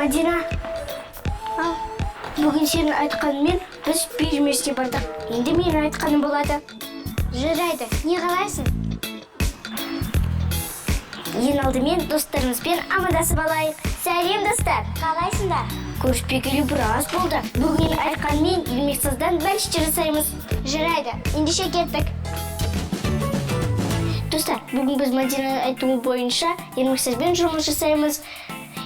Мадина, бүгін сенің айтқанымен біз перемешке бардық. Енді менің айтқаным болады. Жарайды, не қалайсың? Ең алдымен достарымызбен амандасып алайық. Сәлем, достар. Қалайсыңдар? Көріспегелі біраз болды. Бүгін айтқанмен ермексаздан бәлішті жасаймыз. Жарайды, ендеше кеттік. Достар, бүгін біз Мадинаның айтуы бойынша ермексазбен жұмыс жасаймыз.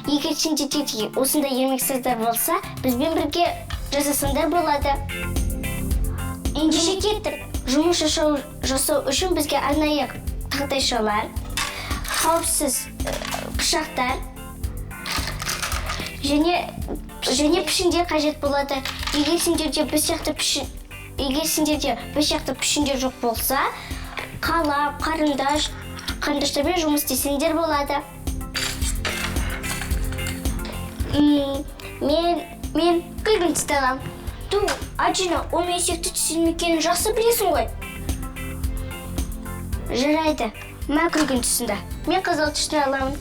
Егер сендерде осындай ермексаздар болса, бізбен бірге жасасаңдар болады. Ендеше кеттік. Жұмыс жасау үшін бізге арнайы тақтайшалар, қауіпсіз пышақтар және пішіндер қажет болады. Егер сендерде біз сияқты пішіндер жоқ болса, қалап, қарындаштармен жұмыс істесеңдер болады. Мен күлгін түсті алам. Аджина, ол меншекті түсірмекенін жақсы білесің ғой. Жарайды, мен күлгін түсінді. Мен қызыл түсті аламын.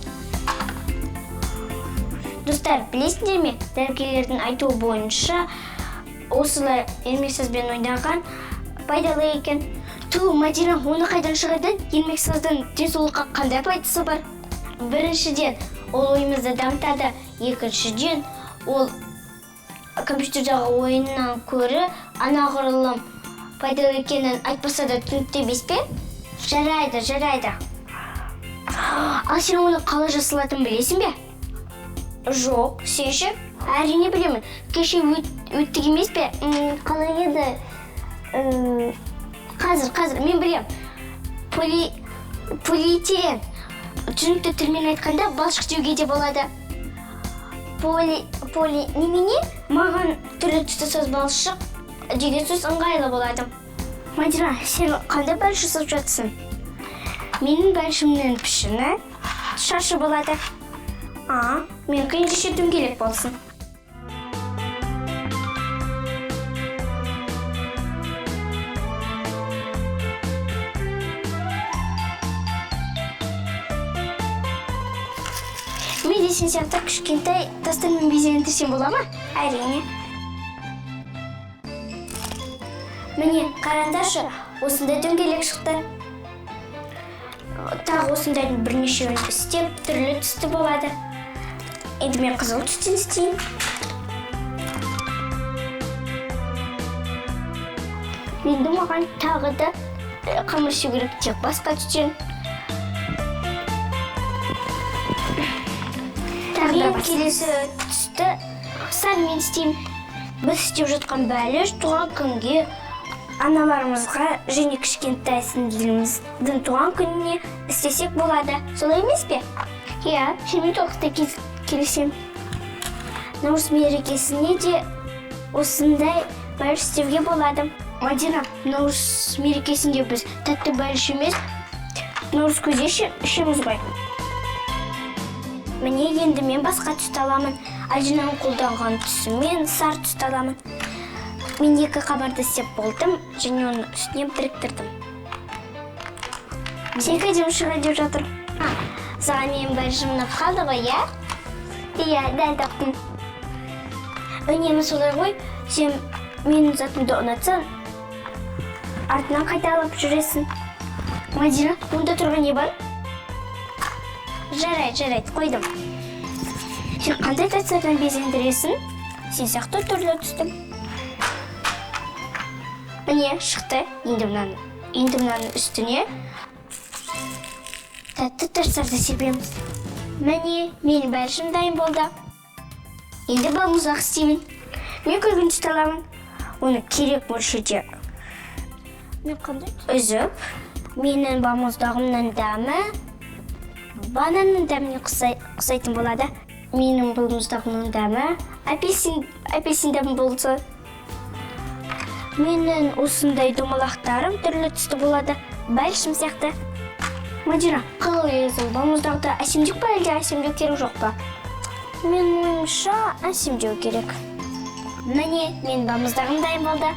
Достар, білесіңдер ме? Дәрігерлердің айтуы бойынша осылай ермексазбен ойнаған пайдалы екен. Мадина, оны қайдан шығарды? Ермексаздан денсаулыққа қандай пайдасы бар? Біріншіден, ол ойымызды дамытады. Екіншіден, ол компьютердағы ойыннан көрі анағұрлым пайдалы екенін айтпаса да түсінікті емес пе? Жарайды. Ал сен оны қалай жасалатынын білесің бе? Жоқ, сен ше? Әрине білемін. Кеше өттік емес пе? Қалай еді? Қазір мен білем. Полиэтилен. Түсінікті тілмен айтқанда балшық деуге де болады. Немене? Маған түрлі түсті сөз балшық деген сөз ыңғайлы болады. Мадина, сен қандай бәліш жасап жатсың? Менің бәлішімнің пішіні шаршы болады. Менікі ендеше дөңгелек болсын. Мен де сен сияқты кішкентай тастармен безендірсем бола ма? Әрине. Міне, қараңдаршы, осындай дөңгелек шықты. Тағы осындай бірнешеуін істеп, түрлі түсті болады. Енді мен қызыл түстен істеймін. Енді маған тағы да қамыршу керек тек басқа түстен. Мен келесі түсті сармен істеймін. Біз істеп жатқан бәліш туған күнге, аналарымызға және кішкентай сіңлілеріміздің туған күніне істесек болады. Солай емес пе? Иә, сенімен толықтай келісемін. Наурыз мерекесіне де осындай бәліш істеуге болады. Мадина, наурыз мерекесінде біз тәтті бәліш емес, наурыз көже ішеміз ғой. Міне, енді мен басқа түсті аламын. Аджинаның қолданған түсімен сары түсті аламын. Мен 2 қабарды істеп болдым, және оны үстіне біріктірдім. Сен қайдем шыға деп жатыр. Саған менің бәлішім ұнап қалды ғой, иә? Иә, дәл таптым. Үнемі солай ғой, сен менің затымды ұнатсаң, артынан қайта алып жүресің. Мадина, онда тұрған не бар? Жарайды, қойдым. Сен қандай тастардан безендіресің? Сен сияқты түрлі түстім. Міне, шықты. Енді мынаның үстіне тәтті тастарды себеміз. Міне, менің бәлішім дайын болды. Енді балмұздақ істеймін. Мен күлгін түсті аламын. Оны керек мөлшерде үзіп, менің балмұздағымның дәмі бананның дәміне ұқсайтын болады. Менің балмұздағымның дәмі апельсин дәмі болса. Менің осындай домалақтарым түрлі түсті болады. Бәлішім сияқты. Мадина, қалай өзің балмұздағды әсемдеу па, әлде әсемдеу керек жоқ па? Мен ойымша әсемдеу керек. Міне, мен балмұздағым дайын болды.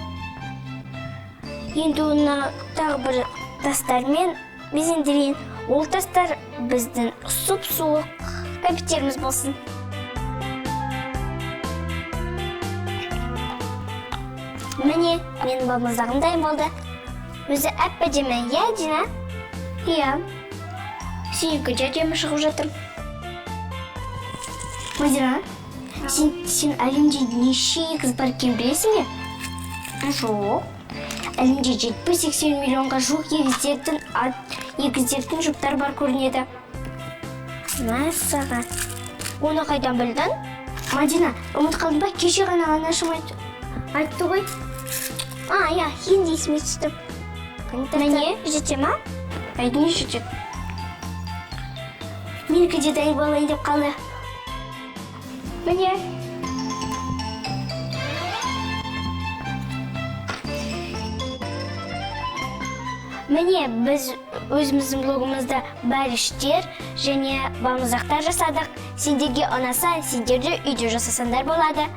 Енді оны тағы бір тастармен безендірейін. Ол тастар біздің сұп-суық кәмпиттеріміз болсын. Міне, менің балмұздағым дайын болды. Өзі әппе деме, иә, Дина? Иә. Сенікі жәрдемі шығып жатыр. Мадина, сен әлемде неше егіз бар екенін білесің бе? Жоқ. Әлемде 70-80 миллионға жуық егіздердің жұптары бар көрінеді. Мәссаған. Оны қайдан білдің? Мадина, ұмыт қалдың ба? Кеше ғана анашым айтты ғой. Иә, енді есіме түсті. Міне, жете ма? Әйдіне жетеді. Менікі де дайын болайын деп қалды. Міне. Міне, біз өзіміздің блогымызда бәліштер және балмұздақтар жасадық. Сендерге ұнаса, сендер де үйде жасасандар болады.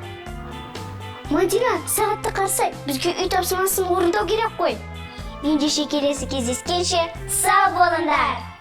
Мадина, сағатты қарсай, бізге үй тапсырмасын орындау керек қой. Ендеше келесі кездескенше сау болыңдар.